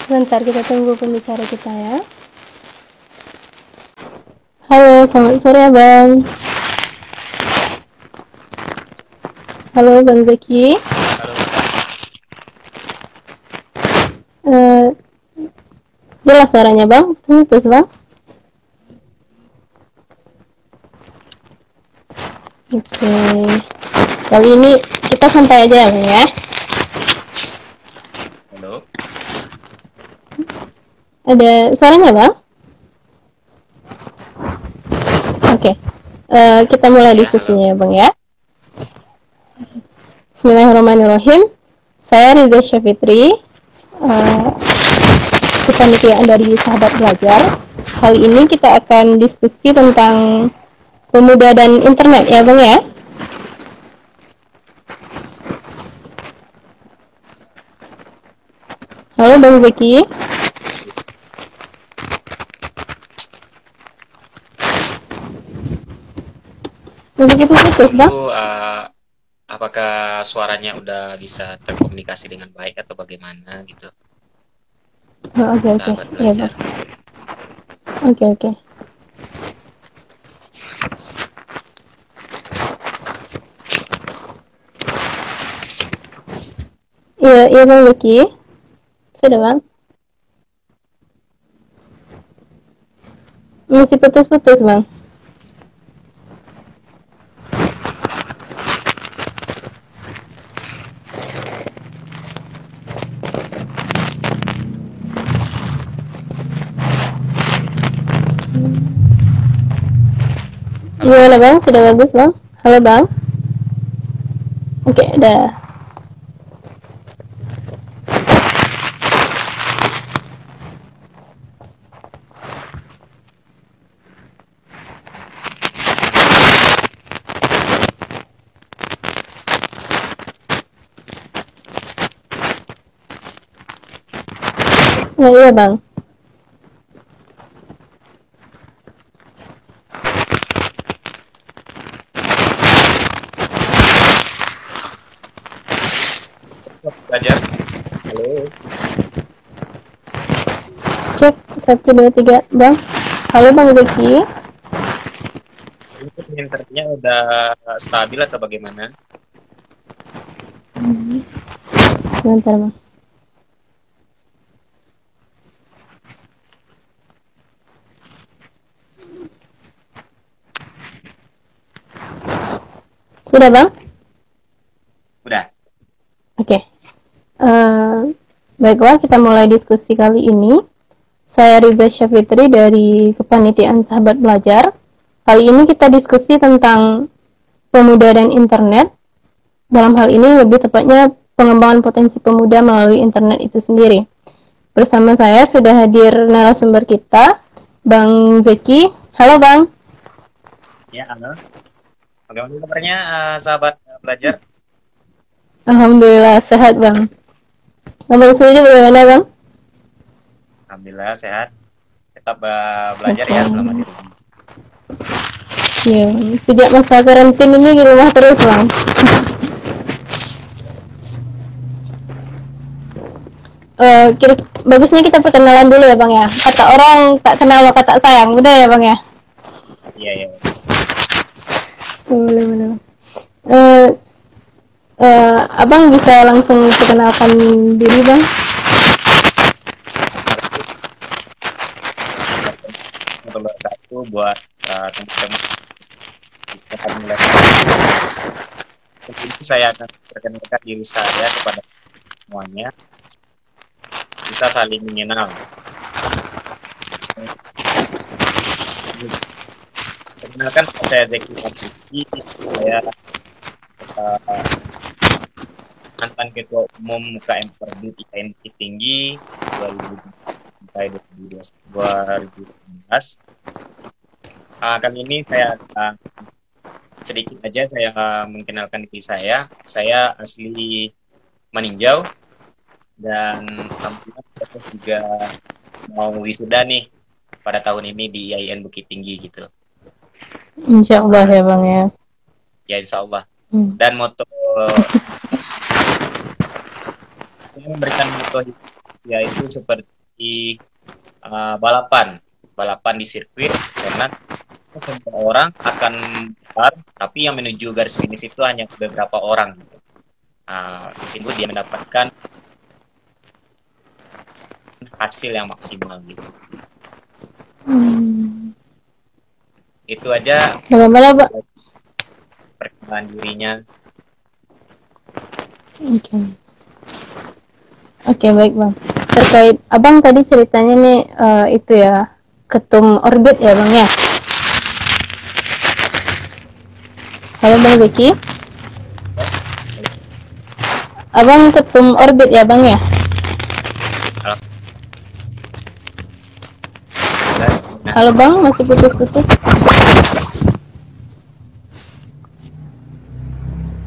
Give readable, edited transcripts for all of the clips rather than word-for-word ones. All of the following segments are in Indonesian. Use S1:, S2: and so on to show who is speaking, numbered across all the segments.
S1: Sebentar kita tunggu pembicara kita ya. Halo, selamat sore Abang. Halo Bang Zaki.
S2: Halo Bunda.
S1: Eh, Jelas suaranya Bang? Terus Bang. Oke. Kali ini kita santai aja ya Bang ya.
S2: Halo.
S1: Ada suaranya Bang? Oke. Kita mulai
S2: Ya, halo.
S1: diskusinya ya Bang ya. Bismillahirrahmanirrahim. Saya Riza Syafitri, eh, kepanitiaan dari Sahabat Belajar. Kali ini kita akan diskusi tentang pemuda dan internet ya Bang ya. Halo Bang Zaki. Bang Zaki putus
S2: Itu
S1: Bang.
S2: apakah suaranya udah bisa terkomunikasi dengan baik atau bagaimana gitu,
S1: Oh, oke oke.
S2: sahabat
S1: Iya Bang.
S2: belajar?
S1: Oke oke. Iya iya Bang Zaki. Sudah Bang. Masih putus-putus Bang.
S2: Halo.
S1: Gimana Bang? Sudah bagus Bang? Halo Bang. Oke, udah. Nah, iya Bang.
S2: Belajar. Halo.
S1: Cek 1 2 3 Bang. Halo Bang Zaki.
S2: Ini internetnya udah stabil atau bagaimana?
S1: Sebentar Bang. Sudah Bang?
S2: Udah.
S1: Oke. Eh, Baiklah, kita mulai diskusi kali ini. Saya Riza Syafitri dari Kepanitiaan Sahabat Belajar. Kali ini kita diskusi tentang pemuda dan internet. Dalam hal ini lebih tepatnya pengembangan potensi pemuda melalui internet itu sendiri. Bersama saya sudah hadir narasumber kita, Bang Zeki. Halo Bang.
S2: Ya, halo. Bagaimana kabarnya, sahabat belajar?
S1: Alhamdulillah sehat Bang. Abang sendiri bagaimana Bang?
S2: Alhamdulillah sehat. Tetap belajar
S1: Oke.
S2: ya selama di rumah.
S1: Ya, sejak masa karantina ini di rumah terus Bang. Bagusnya kita perkenalan dulu ya Bang ya. Kata orang tak kenal maka tak sayang, udah ya Bang ya.
S2: Iya, iya.
S1: Boleh boleh. Eh, Abang bisa langsung perkenalkan diri Bang.
S2: Satu buat teman-teman yang akan mulai. Jadi saya akan perkenalkan diri saya kepada semuanya, bisa saling mengenal. Perkenalkan, saya Zeki Fadli. Saya uh, mantan ketua umum KM Perdi IKN Bukit Tinggi 2017 sampai 2019. Kali ini saya sedikit aja saya mengenalkan diri saya. Saya asli Maninjau dan alhamdulillah saya juga mau wisuda nih pada tahun ini di IAIN Bukit Tinggi gitu.
S1: Insya Allah
S2: Nah,
S1: ya Bang ya.
S2: ya insya Allah.
S1: Hmm.
S2: Dan moto saya memberikan moto yaitu seperti balapan di sirkuit, karena semua orang akan balapan, tapi yang menuju garis finish itu hanya beberapa orang gitu. Itu dia mendapatkan hasil yang maksimal gitu. Itu aja
S1: Bagaimana, Pak?
S2: perkembangan dirinya.
S1: Oke, baik, Bang. Terkait Abang tadi ceritanya nih, itu ya, ketum orbit ya, Bang ya? Halo, Bang Zeki. Abang ketum orbit ya, Bang ya? Halo, Bang, masih putus-putus?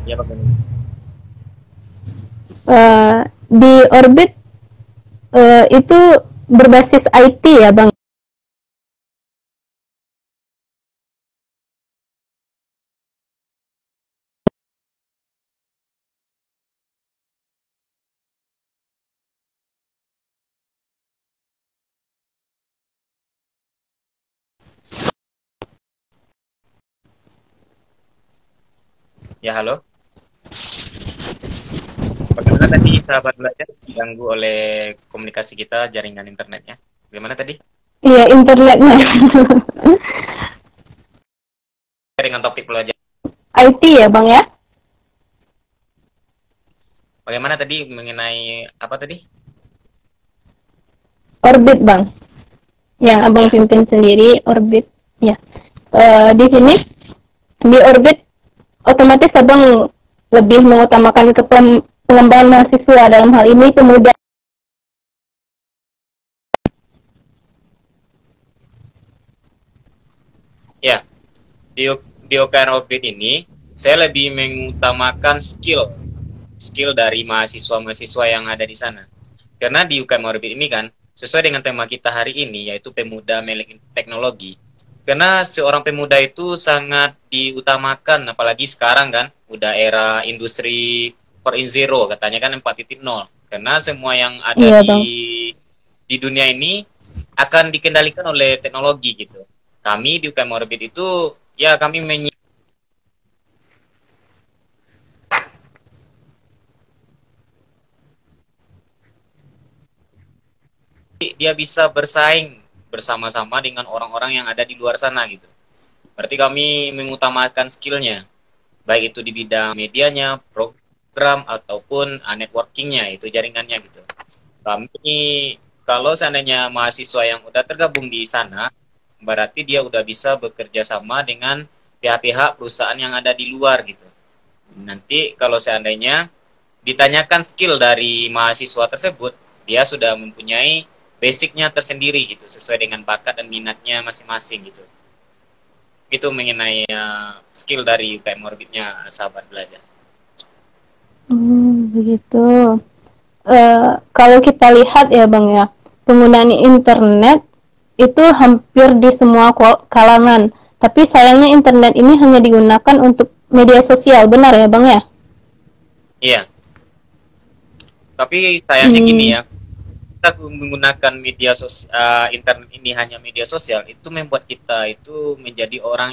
S2: Ya, Bang.
S1: Di orbit itu berbasis IT ya, Bang?
S2: Ya, halo. Bagaimana tadi sahabat belajar diganggu oleh komunikasi kita, jaringan internetnya? Bagaimana tadi?
S1: Iya, internetnya.
S2: Dengan topik belajar.
S1: IT ya, Bang ya?
S2: Bagaimana tadi mengenai apa tadi?
S1: Orbit, Bang. Yang Abang pimpin sendiri, orbit. Ya. Di sini, di orbit, otomatis Abang lebih mengutamakan pengembangan mahasiswa, dalam hal ini kemudian.
S2: Ya, di OKR Orbit ini saya lebih mengutamakan skill dari mahasiswa-mahasiswa yang ada di sana. Karena di UKM Orbit ini kan sesuai dengan tema kita hari ini, yaitu pemuda melek teknologi. Karena seorang pemuda itu sangat diutamakan, apalagi sekarang kan udah era industri 4.0, katanya kan 4.0. Karena semua yang ada di dunia ini akan dikendalikan oleh teknologi gitu. Kami di UKM Orbit itu ya kami dia bisa bersaing bersama-sama dengan orang-orang yang ada di luar sana gitu. Berarti kami mengutamakan skillnya, baik itu di bidang medianya, program ataupun networkingnya, itu jaringannya gitu. Kami kalau seandainya mahasiswa yang udah tergabung di sana, berarti dia udah bisa bekerja sama dengan pihak-pihak perusahaan yang ada di luar gitu. Nanti kalau seandainya ditanyakan skill dari mahasiswa tersebut, dia sudah mempunyai basicnya tersendiri gitu, sesuai dengan bakat dan minatnya masing-masing gitu. Itu mengenai skill dari UKM Orbitnya, sahabat belajar.
S1: Begitu. Kalau kita lihat ya, Bang ya, penggunaan internet itu hampir di semua kalangan. Tapi sayangnya internet ini hanya digunakan untuk media sosial, benar ya, Bang ya?
S2: Iya. Tapi sayangnya gini ya, kita menggunakan media sosial, internet ini hanya media sosial, itu membuat kita itu menjadi orang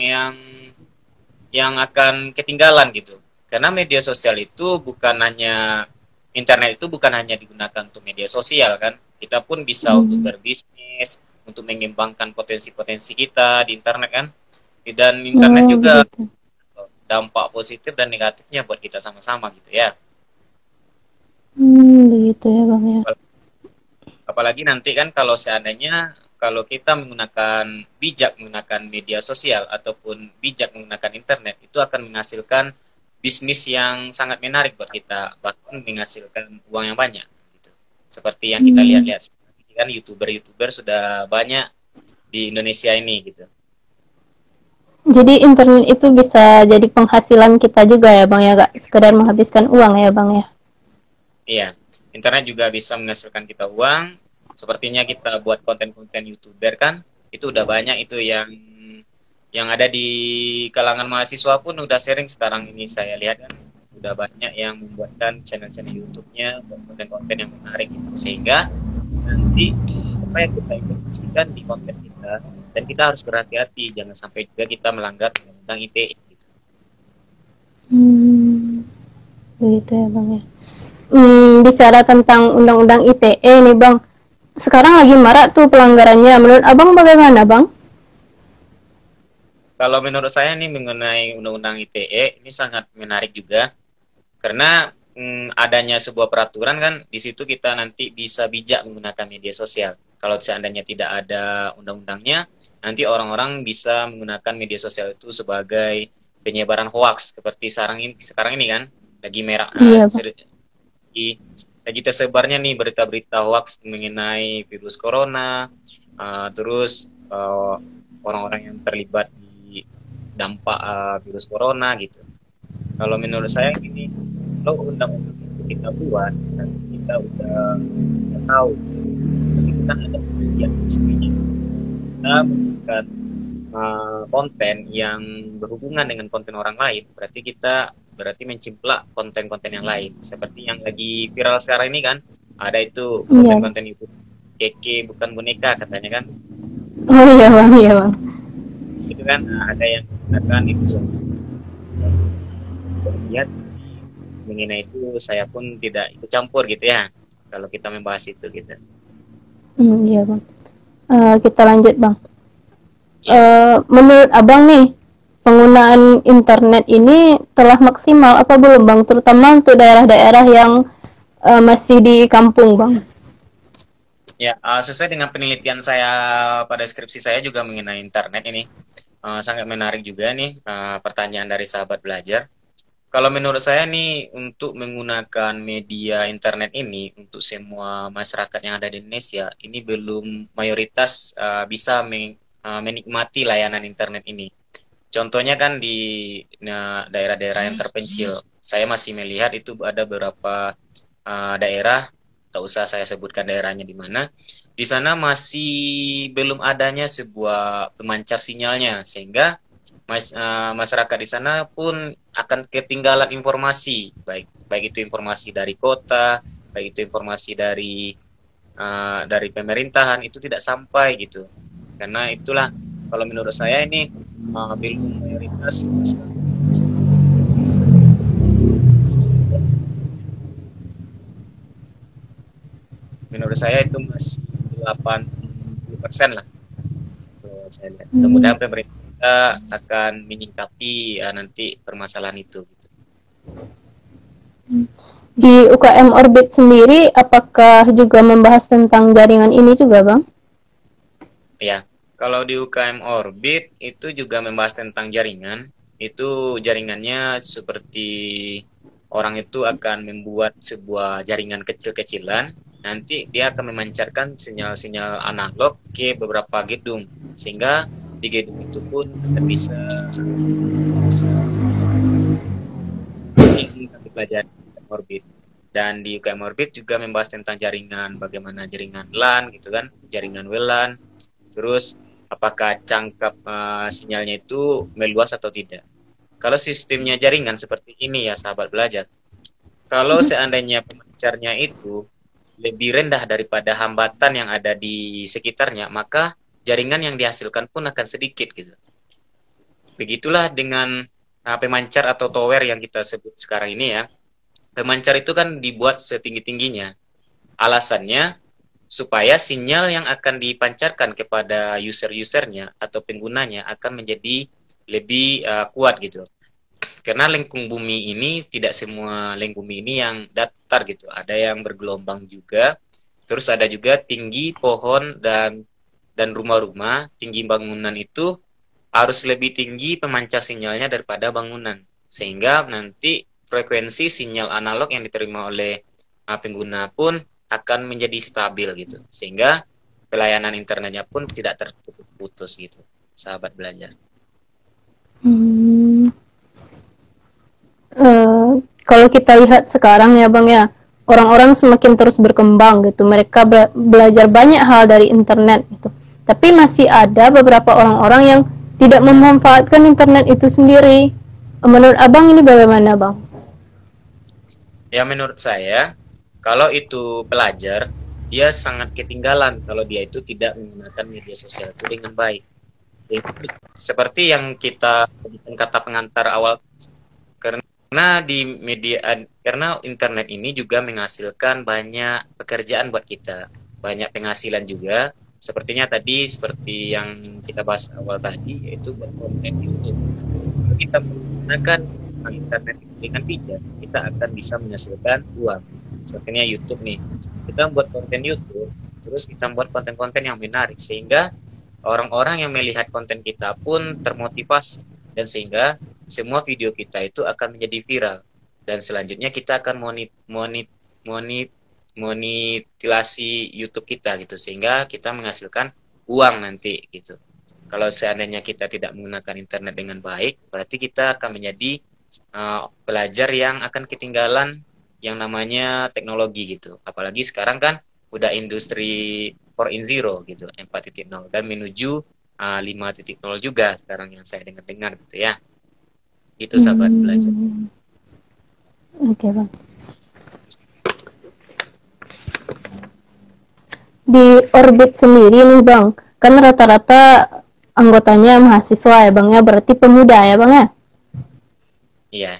S2: yang akan ketinggalan gitu. Karena media sosial itu bukan hanya, internet itu bukan hanya digunakan untuk media sosial kan, kita pun bisa untuk berbisnis, untuk mengembangkan potensi-potensi kita di internet kan. Dan internet juga
S1: gitu.
S2: Dampak positif dan negatifnya buat kita sama-sama gitu ya.
S1: Begitu ya, Bang ya.
S2: Apalagi nanti kan kalau seandainya kalau kita bijak menggunakan media sosial ataupun bijak menggunakan internet, itu akan menghasilkan bisnis yang sangat menarik buat kita, bahkan menghasilkan uang yang banyak gitu. Seperti yang kita lihat-lihat kan, youtuber sudah banyak di Indonesia ini gitu.
S1: Jadi internet itu bisa jadi penghasilan kita juga ya, Bang ya, gak sekedar menghabiskan uang ya, Bang ya.
S2: Iya, internet juga bisa menghasilkan kita uang. Sepertinya kita buat konten-konten YouTuber kan, itu udah banyak itu yang ada di kalangan mahasiswa pun udah sering sekarang ini, saya lihat kan udah banyak yang membuatkan channel-channel YouTube-nya buat konten-konten yang menarik gitu. Sehingga nanti apa yang kita informasikan di konten kita, dan kita harus berhati-hati jangan sampai juga kita melanggar undang-undang ITE gitu.
S1: Begitu ya Bang ya. Bicara tentang undang-undang ITE nih Bang, sekarang lagi marak tuh pelanggarannya. Menurut Abang bagaimana Bang?
S2: Kalau menurut saya nih mengenai undang-undang ITE ini sangat menarik juga karena adanya sebuah peraturan kan di situ kita nanti bisa bijak menggunakan media sosial. Kalau seandainya tidak ada undang-undangnya, nanti orang-orang bisa menggunakan media sosial itu sebagai penyebaran hoaks seperti sekarang ini kan lagi merah
S1: Iya Bang.
S2: lagi tersebarnya nih berita-berita hoaks mengenai virus corona, terus orang-orang yang terlibat di dampak virus corona gitu. Kalau menurut saya ini, kalau undang-undang itu kita buat dan kita udah tahu, tapi kita ada yang sebenarnya kita membuat konten yang berhubungan dengan konten orang lain, berarti mencimplak konten-konten yang lain seperti yang lagi viral sekarang ini kan, ada itu konten-konten itu keke bukan boneka katanya kan.
S1: Oh iya Bang.
S2: Itu kan ada yang mengatakan itu. Lihat mengenai itu saya pun tidak ikut campur gitu ya kalau kita membahas itu gitu.
S1: Iya Bang. Kita lanjut Bang. Menurut Abang nih, penggunaan internet ini telah maksimal apa belum Bang? Terutama untuk daerah-daerah yang masih di kampung Bang.
S2: Ya, sesuai dengan penelitian saya pada skripsi saya juga mengenai internet ini, sangat menarik juga nih pertanyaan dari sahabat belajar. Kalau menurut saya nih, untuk menggunakan media internet ini untuk semua masyarakat yang ada di Indonesia, ini belum mayoritas bisa menikmati layanan internet ini. Contohnya kan di daerah-daerah yang terpencil, saya masih melihat itu ada beberapa daerah, tak usah saya sebutkan daerahnya di mana, di sana masih belum adanya sebuah pemancar sinyalnya, sehingga masyarakat di sana pun akan ketinggalan informasi, baik itu informasi dari kota, baik itu informasi dari pemerintahan, itu tidak sampai gitu. Karena itulah kalau menurut saya ini belum mayoritas. Menurut saya itu masih 80% lah. Kalau saya lihat. Mudah-mudahan pemerintah akan menyingkapi nanti permasalahan itu.
S1: Di UKM Orbit sendiri, apakah juga membahas tentang jaringan ini juga, Bang?
S2: Ya, kalau di UKM Orbit itu juga membahas tentang jaringan. Itu jaringannya seperti orang itu akan membuat sebuah jaringan kecil-kecilan. Nanti dia akan memancarkan sinyal-sinyal analog ke beberapa gedung, sehingga di gedung itu pun kita bisa pelajari Orbit. Dan di UKM Orbit juga membahas tentang jaringan, bagaimana jaringan LAN gitu kan, jaringan WLAN, terus apakah cangkap sinyalnya itu meluas atau tidak. Kalau sistemnya jaringan seperti ini ya sahabat belajar, kalau seandainya pemancarnya itu lebih rendah daripada hambatan yang ada di sekitarnya, maka jaringan yang dihasilkan pun akan sedikit gitu. Begitulah dengan pemancar atau tower yang kita sebut sekarang ini ya. Pemancar itu kan dibuat setinggi-tingginya. Alasannya supaya sinyal yang akan dipancarkan kepada user-usernya atau penggunanya akan menjadi lebih kuat gitu. Karena lengkung bumi ini tidak semua lengkung bumi ini yang datar gitu. Ada yang bergelombang juga. Terus ada juga tinggi pohon dan rumah-rumah, tinggi bangunan itu harus lebih tinggi pemancar sinyalnya daripada bangunan. Sehingga nanti frekuensi sinyal analog yang diterima oleh pengguna pun akan menjadi stabil gitu. Sehingga pelayanan internetnya pun tidak terputus gitu, sahabat belajar.
S1: Kalau kita lihat sekarang ya Bang ya, orang-orang semakin terus berkembang gitu. Mereka belajar banyak hal dari internet gitu. Tapi masih ada beberapa orang-orang yang tidak memanfaatkan internet itu sendiri. Menurut Abang ini bagaimana Bang?
S2: Ya menurut saya, kalau itu pelajar, dia sangat ketinggalan kalau dia itu tidak menggunakan media sosial itu dengan baik. Jadi, seperti yang kita kata pengantar awal, karena di media, karena internet ini juga menghasilkan banyak pekerjaan buat kita, banyak penghasilan juga. Sepertinya tadi seperti yang kita bahas awal tadi, yaitu buat konten YouTube. Kalau kita menggunakan internet dengan bijak, kita akan bisa menghasilkan uang. Sepertinya YouTube nih, kita buat konten YouTube, terus kita buat konten-konten yang menarik, sehingga orang-orang yang melihat konten kita pun termotivasi, dan sehingga semua video kita itu akan menjadi viral, dan selanjutnya kita akan monetisasi YouTube kita gitu, sehingga kita menghasilkan uang nanti gitu. Kalau seandainya kita tidak menggunakan internet dengan baik, berarti kita akan menjadi pelajar yang akan ketinggalan yang namanya teknologi gitu. Apalagi sekarang kan udah industri 4.0 gitu, 4.0, dan menuju 5.0 juga sekarang yang saya dengar gitu ya. Itu sahabat belajar.
S1: Oke, Bang. Di Orbit sendiri nih, Bang, kan rata-rata anggotanya mahasiswa ya, Bang ya, berarti pemuda ya, Bang ya?
S2: Iya.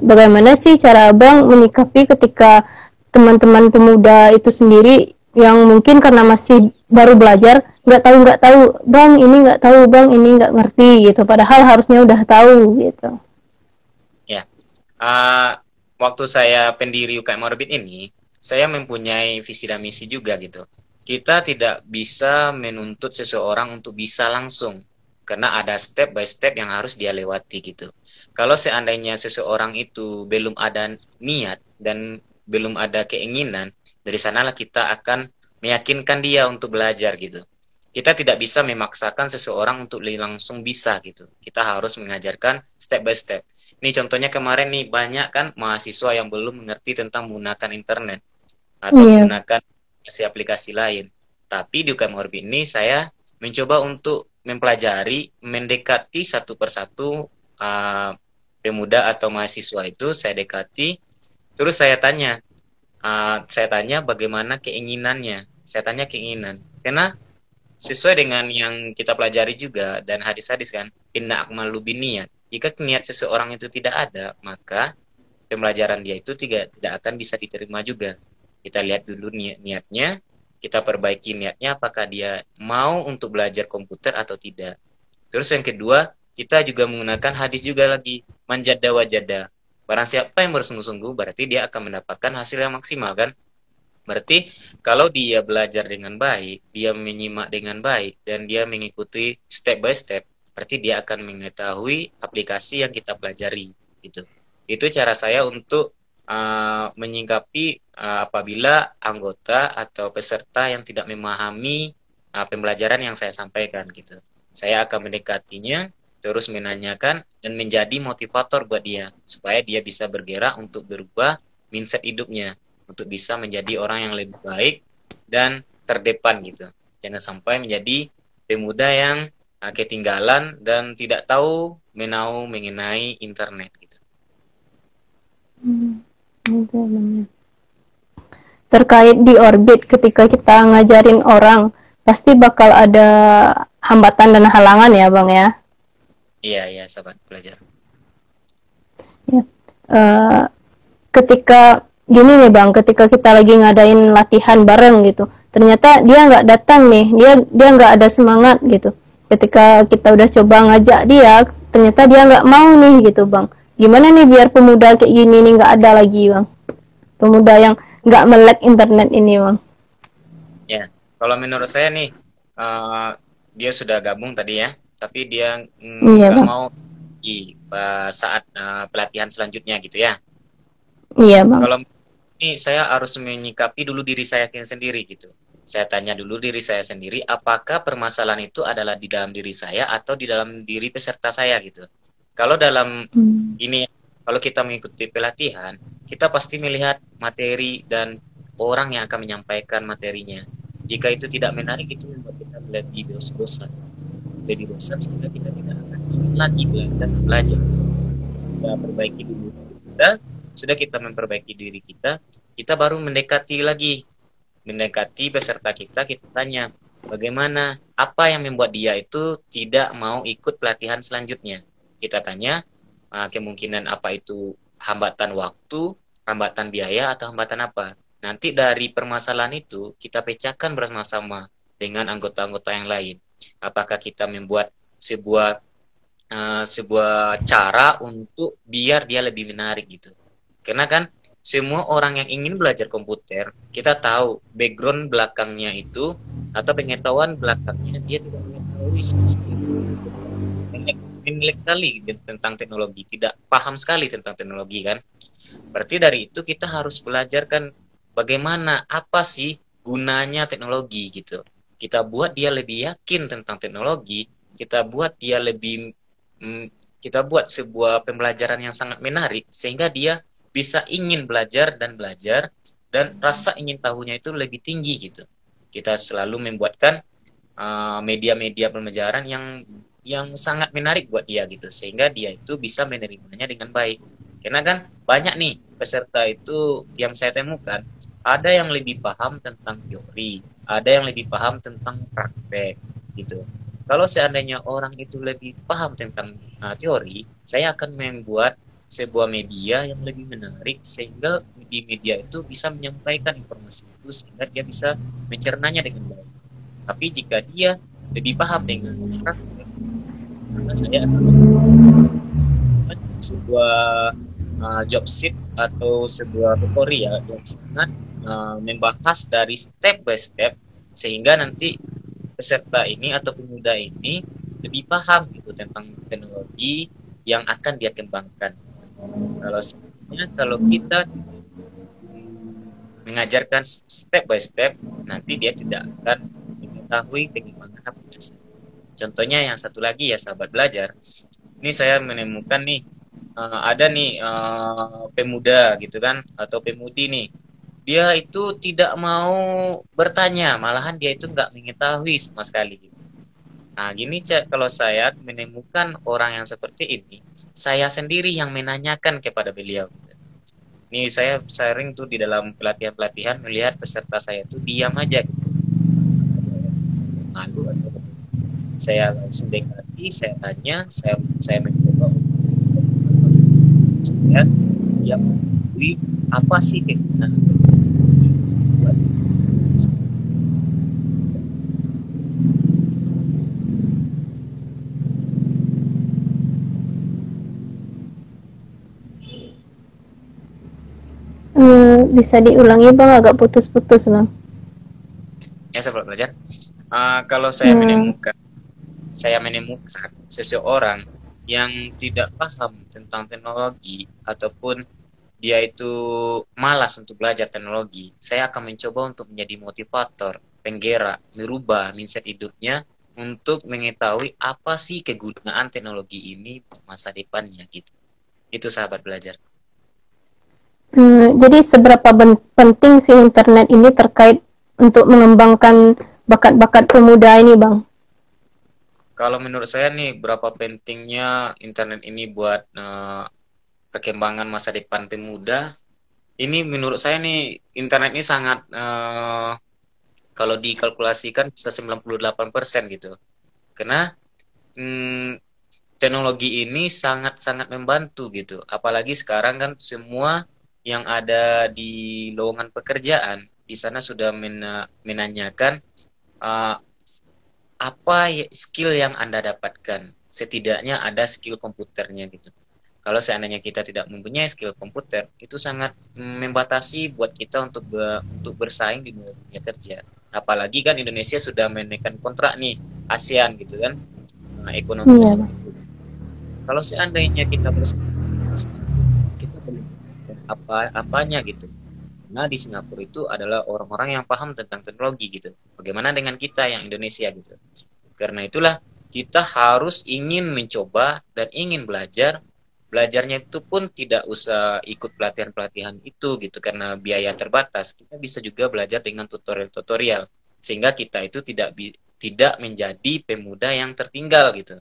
S1: Bagaimana sih cara Abang menyikapi ketika teman-teman pemuda itu sendiri yang mungkin karena masih baru belajar nggak tahu Bang ini nggak tahu Bang ini nggak ngerti gitu, padahal harusnya udah tahu gitu.
S2: Ya, waktu saya pendiri UKM Orbit ini, saya mempunyai visi dan misi juga gitu. Kita tidak bisa menuntut seseorang untuk bisa langsung, karena ada step by step yang harus dia lewati gitu. Kalau seandainya seseorang itu belum ada niat dan belum ada keinginan, dari sanalah kita akan meyakinkan dia untuk belajar gitu. Kita tidak bisa memaksakan seseorang untuk langsung bisa gitu. Kita harus mengajarkan step by step. Ini contohnya kemarin nih, banyak kan mahasiswa yang belum mengerti tentang menggunakan internet atau menggunakan aplikasi lain. Tapi di UKM Orbit ini saya mencoba untuk mempelajari, mendekati satu persatu pemuda atau mahasiswa itu, saya dekati, terus saya tanya bagaimana keinginannya, saya tanya keinginan, karena sesuai dengan yang kita pelajari juga dan hadis-hadis kan, inna akmalu binniat, jika niat seseorang itu tidak ada, maka pembelajaran dia itu tidak akan bisa diterima juga. Kita lihat dulu niatnya, kita perbaiki niatnya, apakah dia mau untuk belajar komputer atau tidak. Terus yang kedua, kita juga menggunakan hadis juga lagi, manjada wajada. Barang siapa yang bersungguh-sungguh, berarti dia akan mendapatkan hasil yang maksimal kan. Berarti kalau dia belajar dengan baik, dia menyimak dengan baik, dan dia mengikuti step by step, berarti dia akan mengetahui aplikasi yang kita pelajari gitu. Itu cara saya untuk menyingkapi apabila anggota atau peserta yang tidak memahami pembelajaran yang saya sampaikan gitu. Saya akan mendekatinya, terus menanyakan dan menjadi motivator buat dia supaya dia bisa bergerak untuk berubah mindset hidupnya, untuk bisa menjadi orang yang lebih baik dan terdepan gitu. Jangan sampai menjadi pemuda yang ketinggalan dan tidak tahu menau mengenai internet gitu.
S1: Terkait di Orbit, ketika kita ngajarin orang pasti bakal ada hambatan dan halangan ya Bang ya.
S2: Iya sahabat belajar.
S1: Ya. Ketika gini nih Bang, ketika kita lagi ngadain latihan bareng gitu, ternyata dia nggak datang nih, dia nggak ada semangat gitu. Ketika kita udah coba ngajak dia, ternyata dia nggak mau nih gitu Bang. Gimana nih biar pemuda kayak gini nih nggak ada lagi Bang, pemuda yang nggak melek internet ini Bang?
S2: Ya, kalau menurut saya nih, dia sudah gabung tadi ya, tapi dia nggak mau di saat pelatihan selanjutnya gitu ya.
S1: Iya Bang.
S2: Kalau ini saya harus menyikapi dulu diri saya sendiri gitu. Saya tanya dulu diri saya sendiri, apakah permasalahan itu adalah di dalam diri saya atau di dalam diri peserta saya gitu. Kalau dalam ini, kalau kita mengikuti pelatihan, kita pasti melihat materi dan orang yang akan menyampaikan materinya. Jika itu tidak menarik, itu membuat kita lebih bosan. Lebih bosan sehingga kita tidak akan ingin lagi belajar. Kita perbaiki dulu kita. Sudah kita memperbaiki diri kita, kita baru mendekati peserta kita tanya bagaimana, apa yang membuat dia itu tidak mau ikut pelatihan selanjutnya. Kita tanya kemungkinan apa itu, hambatan waktu, hambatan biaya, atau hambatan apa. Nanti dari permasalahan itu kita pecahkan bersama-sama dengan anggota-anggota yang lain. Apakah kita membuat sebuah cara untuk biar dia lebih menarik gitu. Karena kan semua orang yang ingin belajar komputer, kita tahu background belakangnya itu atau pengetahuan belakangnya dia tidak mengetahui sekali tentang teknologi, tidak paham sekali tentang teknologi kan. Berarti dari itu kita harus belajarkan bagaimana, apa sih gunanya teknologi gitu. Kita buat dia lebih yakin tentang teknologi, kita buat dia lebih kita buat sebuah pembelajaran yang sangat menarik sehingga dia bisa ingin belajar dan rasa ingin tahunya itu lebih tinggi gitu. Kita selalu membuatkan media-media pembelajaran yang sangat menarik buat dia gitu, sehingga dia itu bisa menerimanya dengan baik. Karena kan banyak nih peserta itu yang saya temukan, ada yang lebih paham tentang teori, ada yang lebih paham tentang praktek gitu. Kalau seandainya orang itu lebih paham tentang teori, saya akan membuat sebuah media yang lebih menarik sehingga di media itu bisa menyampaikan informasi itu sehingga dia bisa mencernanya dengan baik. Tapi jika dia lebih paham dengan praktek, maka saya akan membuat sebuah job sheet atau sebuah tutorial yang sangat membahas dari step by step sehingga nanti peserta ini atau pemuda ini lebih paham gitu tentang teknologi yang akan dia kembangkan. Kalau kita mengajarkan step by step, nanti dia tidak akan mengetahui bagaimana proses. Contohnya yang satu lagi ya sahabat belajar, ini saya menemukan nih ada nih pemuda gitu kan atau pemudi nih, dia itu tidak mau bertanya, malahan dia itu nggak mengetahui sama sekali. Nah gini kalau saya menemukan orang yang seperti ini, saya sendiri yang menanyakan kepada beliau. Ini saya sering tuh di dalam pelatihan-pelatihan melihat peserta saya itu diam aja gitu. Malu atau saya langsung dekati, saya tanya, saya mencoba supaya dia mengetahui apa sih kegunaan.
S1: Bisa diulangi Bang, agak putus-putus Bang.
S2: Ya sahabat belajar, kalau saya menemukan seseorang yang tidak paham tentang teknologi ataupun dia itu malas untuk belajar teknologi, saya akan mencoba untuk menjadi motivator, penggerak, merubah mindset hidupnya untuk mengetahui apa sih kegunaan teknologi ini masa depannya gitu. Itu sahabat belajar.
S1: Jadi seberapa penting sih internet ini terkait untuk mengembangkan bakat-bakat pemuda ini Bang?
S2: Kalau menurut saya nih, berapa pentingnya internet ini buat perkembangan masa depan pemuda. Ini menurut saya nih, internet ini sangat kalau dikalkulasikan bisa 98% gitu. Karena teknologi ini sangat-sangat membantu gitu. Apalagi sekarang kan semua yang ada di lowongan pekerjaan di sana sudah menanyakan apa skill yang Anda dapatkan. Setidaknya ada skill komputernya gitu. Kalau seandainya kita tidak mempunyai skill komputer, itu sangat membatasi buat kita untuk bersaing di dunia kerja. Apalagi kan Indonesia sudah menaikkan kontrak nih ASEAN gitu kan, ekonomi ASEAN. Kalau seandainya kita bersaing, kita belum apanya gitu. Nah di Singapura itu adalah orang-orang yang paham tentang teknologi gitu. Bagaimana dengan kita yang Indonesia gitu. Karena itulah kita harus ingin mencoba dan ingin belajar. Belajarnya itu pun tidak usah ikut pelatihan-pelatihan itu gitu karena biaya terbatas. Kita bisa juga belajar dengan tutorial-tutorial sehingga kita itu tidak menjadi pemuda yang tertinggal gitu.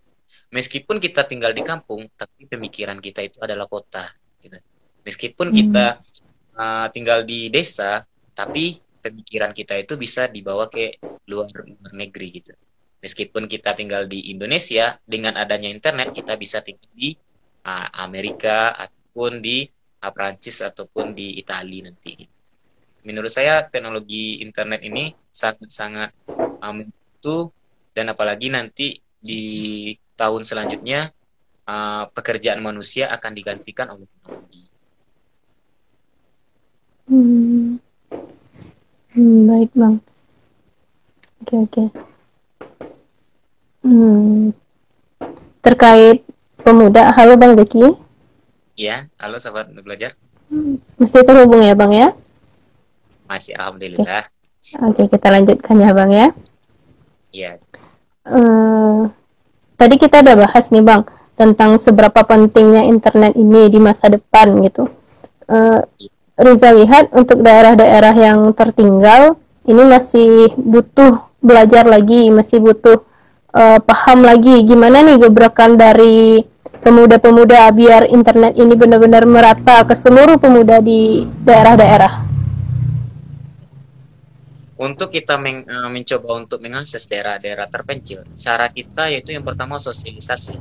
S2: Meskipun kita tinggal di kampung, tapi pemikiran kita itu adalah kota gitu. Meskipun kita tinggal di desa, tapi pemikiran kita itu bisa dibawa ke luar negeri gitu. Meskipun kita tinggal di Indonesia, dengan adanya internet kita bisa tinggal di Amerika ataupun di Prancis ataupun di Italia nanti. Menurut saya teknologi internet ini sangat-sangat membantu, dan apalagi nanti di tahun selanjutnya pekerjaan manusia akan digantikan oleh teknologi.
S1: Baik Bang. Oke. Terkait pemuda, halo Bang Zaki.
S2: Ya, halo sahabat belajar.
S1: Masih terhubung ya Bang ya?
S2: Masih, alhamdulillah.
S1: Oke, kita lanjutkan ya Bang ya.
S2: Iya.
S1: Tadi kita udah bahas nih Bang tentang seberapa pentingnya internet ini di masa depan gitu. Riza lihat untuk daerah-daerah yang tertinggal ini masih butuh belajar lagi, masih butuh paham lagi gimana nih gebrakan dari pemuda-pemuda biar internet ini benar-benar merata ke seluruh pemuda di daerah-daerah.
S2: Untuk kita mencoba untuk mengakses daerah-daerah terpencil, cara kita yaitu yang pertama sosialisasi.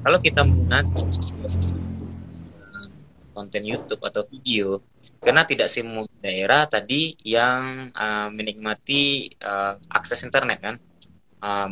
S2: Kalau kita menggunakan sosialisasi konten YouTube atau video, karena tidak semua daerah tadi yang menikmati akses internet kan,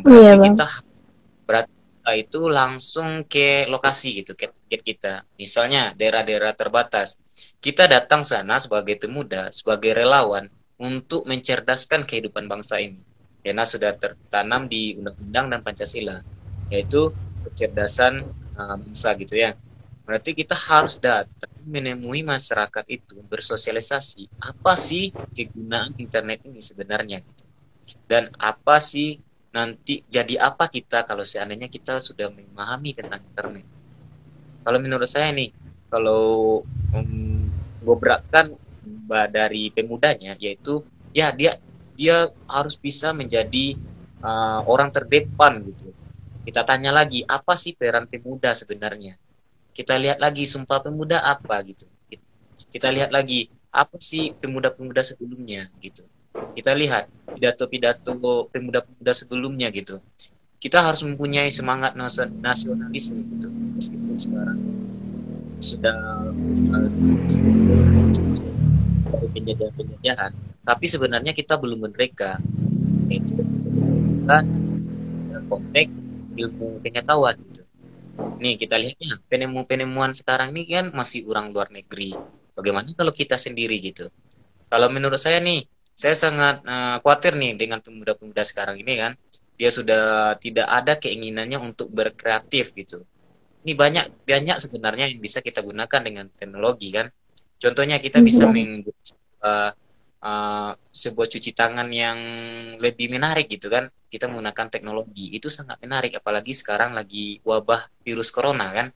S2: berarti kita itu langsung ke lokasi gitu, ke target kita. Misalnya daerah-daerah terbatas, kita datang sana sebagai pemuda, sebagai relawan untuk mencerdaskan kehidupan bangsa ini, karena sudah tertanam di Undang-Undang dan Pancasila, yaitu kecerdasan bangsa gitu ya. Berarti kita harus datang menemui masyarakat itu, bersosialisasi apa sih kegunaan internet ini sebenarnya gitu. Dan apa sih nanti jadi apa kita kalau seandainya kita sudah memahami tentang internet. Kalau menurut saya nih, kalau gobrakkan dari pemudanya, yaitu ya dia harus bisa menjadi orang terdepan gitu. Kita tanya lagi, apa sih peran pemuda sebenarnya? Kita lihat lagi Sumpah Pemuda apa gitu. Kita lihat lagi apa sih pemuda-pemuda sebelumnya gitu. Kita lihat pidato-pidato pemuda-pemuda sebelumnya gitu. Kita harus mempunyai semangat nasionalisme gitu. Meskipun sekarang sudah dari penjajahan, tapi sebenarnya kita belum merdeka. Itu kan konteks ilmu pengetahuan gitu. Nih kita lihatnya penemuan sekarang ini kan masih orang luar negeri. Bagaimana kalau kita sendiri gitu? Kalau menurut saya nih, saya sangat khawatir nih dengan pemuda-pemuda sekarang ini kan. Dia sudah tidak ada keinginannya untuk berkreatif gitu. Ini banyak sebenarnya yang bisa kita gunakan dengan teknologi kan. Contohnya kita bisa membuat sebuah cuci tangan yang lebih menarik gitu kan. Kita menggunakan teknologi itu sangat menarik, apalagi sekarang lagi wabah virus corona kan.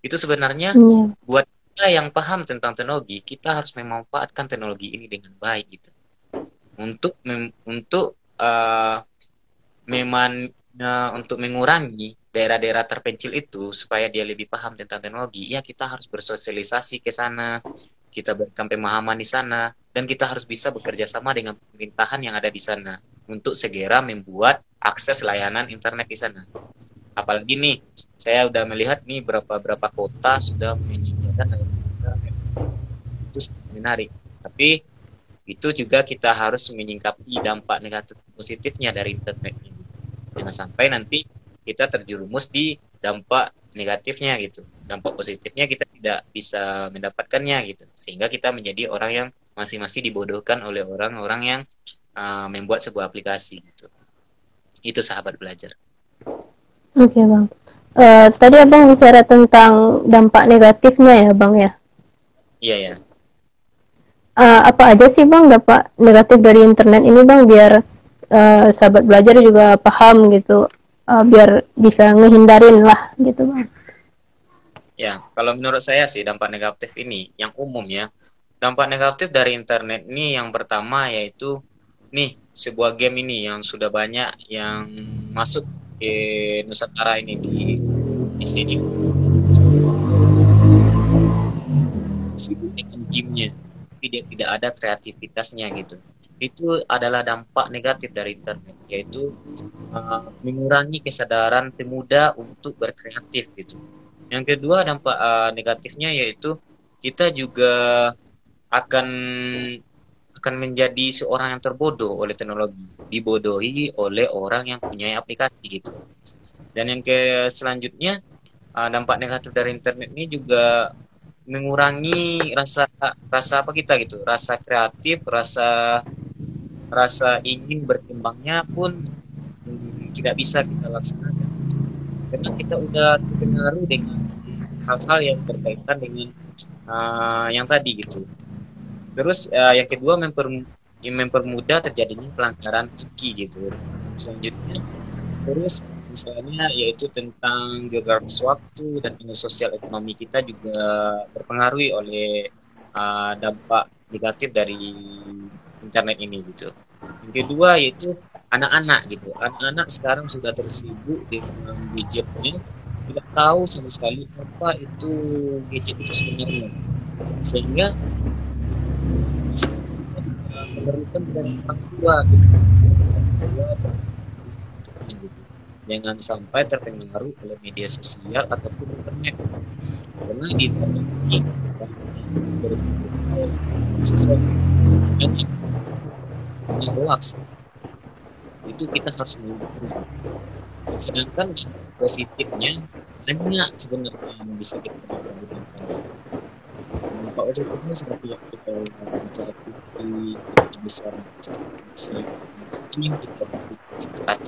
S2: Itu sebenarnya buat kita yang paham tentang teknologi, kita harus memanfaatkan teknologi ini dengan baik gitu. Untuk mengurangi daerah-daerah terpencil itu supaya dia lebih paham tentang teknologi, ya kita harus bersosialisasi ke sana, kita berikan pemahaman di sana, dan kita harus bisa bekerja sama dengan pemerintahan yang ada di sana untuk segera membuat akses layanan internet di sana. Apalagi nih, saya udah melihat nih berapa kota sudah menyediakan internet. Itu sangat menarik. Tapi itu juga kita harus menyingkapi dampak negatif positifnya dari internet ini. Jangan sampai nanti kita terjerumus di dampak negatifnya gitu. Dampak positifnya kita tidak bisa mendapatkannya gitu. Sehingga kita menjadi orang yang masing-masing dibodohkan oleh orang-orang yang membuat sebuah aplikasi gitu. Itu sahabat belajar.
S1: Oke Bang. Tadi Abang bicara tentang dampak negatifnya ya Bang ya?
S2: Iya ya.
S1: Apa aja sih Bang dampak negatif dari internet ini Bang, biar sahabat belajar juga paham gitu, biar bisa ngehindarin lah gitu Bang.
S2: Ya, kalau menurut saya sih dampak negatif ini yang umum ya. Dampak negatif dari internet ini yang pertama yaitu nih sebuah game ini yang sudah banyak yang masuk ke Nusantara ini di sini. Sibuk dengan gamenya. tapi dia tidak ada kreativitasnya gitu. Itu adalah dampak negatif dari internet, yaitu mengurangi kesadaran pemuda untuk berkreatif gitu. Yang kedua dampak negatifnya yaitu kita juga akan akan menjadi seorang yang terbodoh oleh teknologi, dibodohi oleh orang yang punya aplikasi gitu. Dan yang selanjutnya dampak negatif dari internet ini juga mengurangi rasa apa kita gitu, rasa kreatif, rasa ingin berkembangnya pun tidak bisa kita laksanakan karena kita udah terpengaruh dengan hal-hal yang berkaitan dengan yang tadi gitu. Terus yang kedua mempermudah terjadinya pelanggaran haki gitu. Selanjutnya terus misalnya yaitu tentang geografis waktu dan sosial ekonomi kita juga berpengaruh oleh dampak negatif dari internet ini gitu. Yang kedua yaitu anak-anak gitu. Anak-anak sekarang sudah tersibuk dengan gadgetnya, tidak tahu sama sekali apa itu gadget itu sebenarnya. Sehingga memerlukan dari orang tua gitu. Jangan sampai terpengaruh oleh media sosial ataupun internet. Karena di internet ini sesuatu yang hoax itu kita harus mengikuti. Sedangkan positifnya banyak sebenarnya yang bisa kita lakukan. Dampak positifnya seperti yang kita bicara di besar ini kita cepat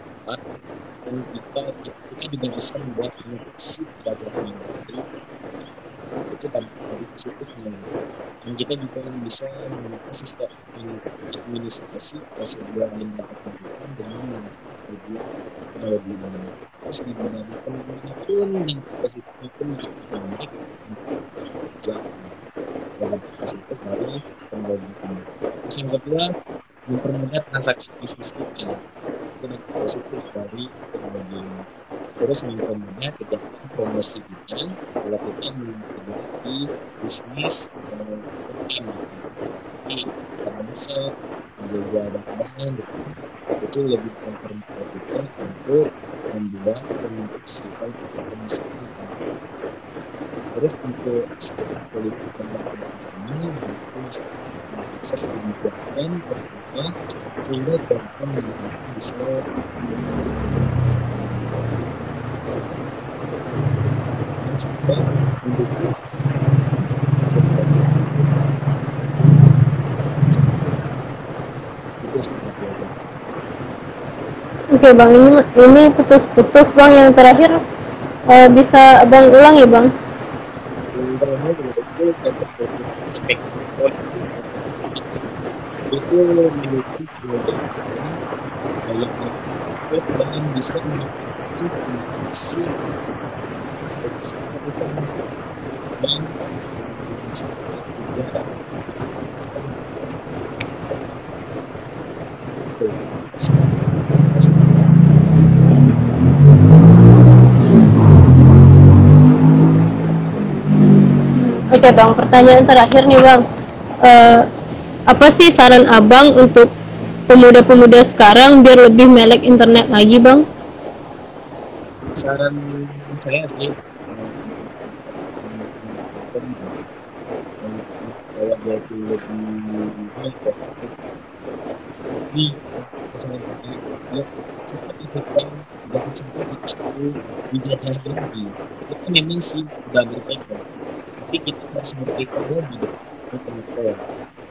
S2: dan kita juga bisa membuat inovasi perdagangan yang baru. Itu dampak dari positifnya. Dan kita juga bisa menggunakan sistem administrasi sebuah lembaga pendidikan dengan teknologi ini. Terus di bidang ekonomi pun yang positifnya pun bisa dibanding dalam positif dari teknologi ini. Terus yang kedua mempermudah transaksi bisnis kita. Itu dampak positif dari teknologi ini. Terus mempermudah kegiatan promosi kita kalau kita memiliki bisnis bisa juga bahan itu lebih mempermudah kita untuk membuat mempersiapkan promosi kita. Terus untuk aspek politik dan ini itu akses kebijakan terbuka sehingga dapat bisa sampai mendukung
S1: Oke bang, ini putus-putus bang. Yang terakhir bisa abang ulang ya bang?
S2: Yang terakhir itu aspek politik itu memiliki kemudian yang bisa memiliki komunikasi dan
S1: Oke bang, pertanyaan terakhir nih bang. Apa sih saran abang untuk pemuda-pemuda sekarang biar lebih melek internet lagi bang?
S2: Saran saya sih kalau dia itu lebih baik di seperti kita jangan sampai itu dijajah lagi. Itu memang sih sudah berbeda, tapi kita harus berbeda lagi dengan pengetahuan.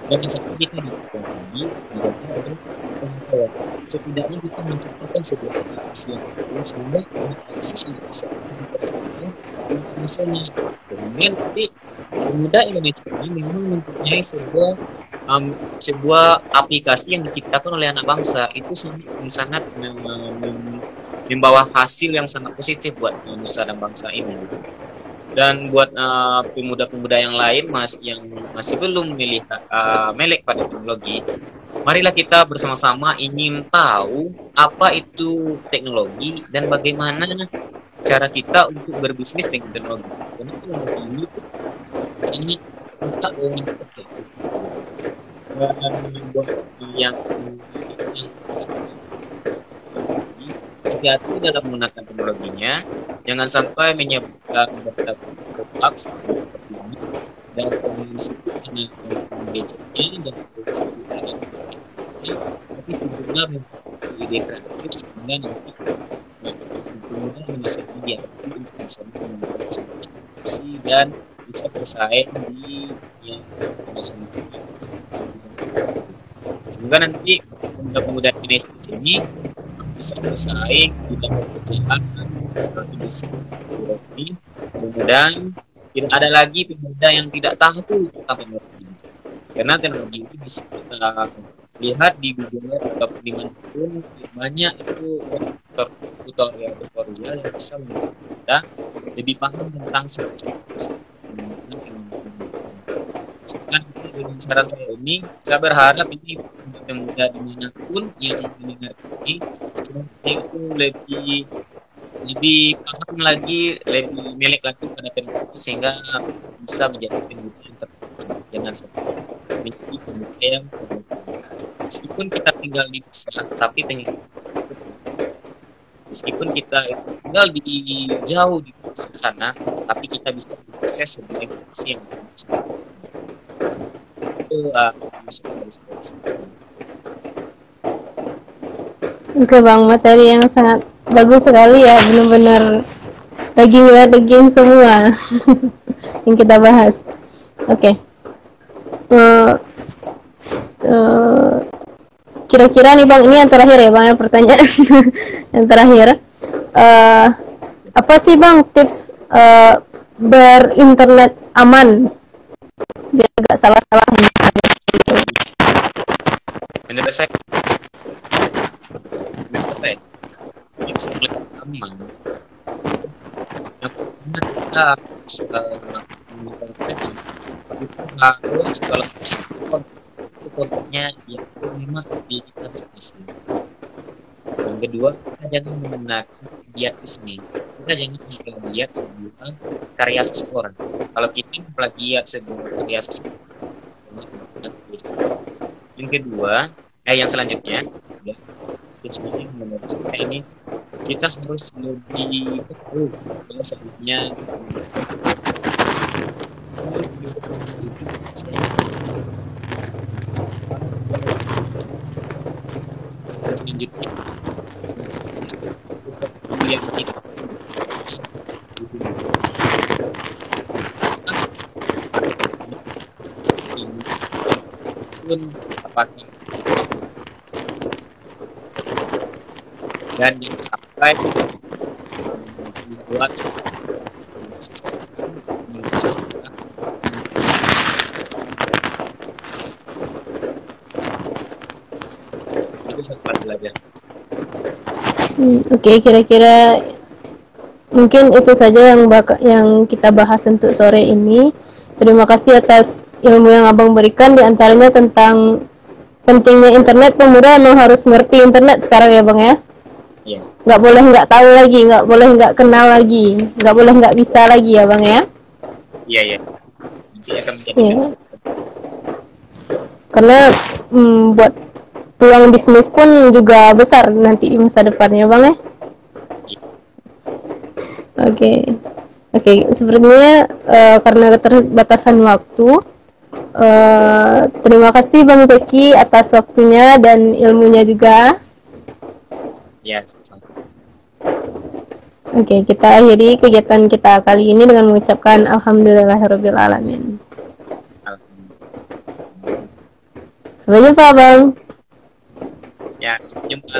S2: Jangan sampai kita dijajah lagi dijajah oleh pengetahuan. Setidaknya kita menciptakan sebuah aplikasi yang baru sehingga aplikasi ini bisa dipercaya internasional. Kemudian nanti pemuda Indonesia ini memang mempunyai sebuah aplikasi yang diciptakan oleh anak bangsa itu sangat membawa hasil yang sangat positif buat nusa dan bangsa ini. Dan buat pemuda-pemuda yang lain yang masih belum melek pada teknologi, marilah kita bersama-sama ingin tahu apa itu teknologi dan bagaimana cara kita untuk berbisnis dengan teknologi. Karena teknologi ini sangat tak buat yang hati-hati dalam menggunakan teknologinya, jangan sampai menyebarkan data hoax seperti ini dan komunikasi gadgetnya dan tapi juga memiliki ide kreatif sehingga nanti kemudian menyelesaikan dia untuk bisa menggunakan dan bisa bersaing di yang internasional. Semoga nanti pemuda-pemuda Indonesia ini bisa bersaing di dalam pekerjaan nanti bisa ini. Kemudian tidak ada lagi pemuda yang tidak tahu tentang teknologi, karena teknologi ini bisa kita lihat di Google atau dimanapun banyak itu tutorial yang bisa membuat kita lebih paham tentang dengan saran saya ini, saya berharap ini pemuda dimanapun yang mendengar ini itu lebih paham lagi, lebih milik lagi pada teknologi sehingga bisa menjadi pemuda yang terbaik. Jangan sampai menjadi pemuda yang meskipun kita tinggal di desa, tapi meskipun kita tinggal di jauh di sana, tapi kita bisa akses sebagai informasi yang itu
S1: Oke Bang, materi yang sangat bagus sekali ya, benar-benar daging semua yang kita bahas. Oke. Kira-kira nih Bang, ini yang terakhir ya Bang, pertanyaan yang terakhir. Apa sih Bang tips berinternet aman biar gak salah-salah?
S2: menurut saya tips yang lebih aman yang kita harus kalau kontennya itu memang kita diskusi. Yang kedua, kita jangan menggunakan media resmi. Kita jangan plagiat karya seseorang. Kalau kita plagiat sebuah karya seseorang, yang kedua, yang selanjutnya, ya, tipsnya menurut saya ini kita harus lebih tahu kalau selanjutnya selanjutnya yang kita pun apakah dan sampai membuat itu sangat belajar.
S1: Oke, kira-kira mungkin itu saja yang kita bahas untuk sore ini. Terima kasih atas ilmu yang Abang berikan, diantaranya tentang pentingnya internet. Pemuda emang harus ngerti internet sekarang ya Bang ya.
S2: Iya.
S1: Nggak boleh nggak tahu lagi, nggak boleh nggak kenal lagi, nggak boleh nggak bisa lagi ya Bang ya.
S2: Iya. Nanti akan menjadi
S1: karena buat peluang bisnis pun juga besar nanti di masa depannya Bang ya. Oke, sepertinya karena keterbatasan waktu, terima kasih Bang Zeki atas waktunya dan ilmunya juga.
S2: Ya.
S1: Oke, kita akhiri kegiatan kita kali ini dengan mengucapkan alhamdulillahirabbil alamin. Sampai jumpa Bang.
S2: Ya, sampai jumpa.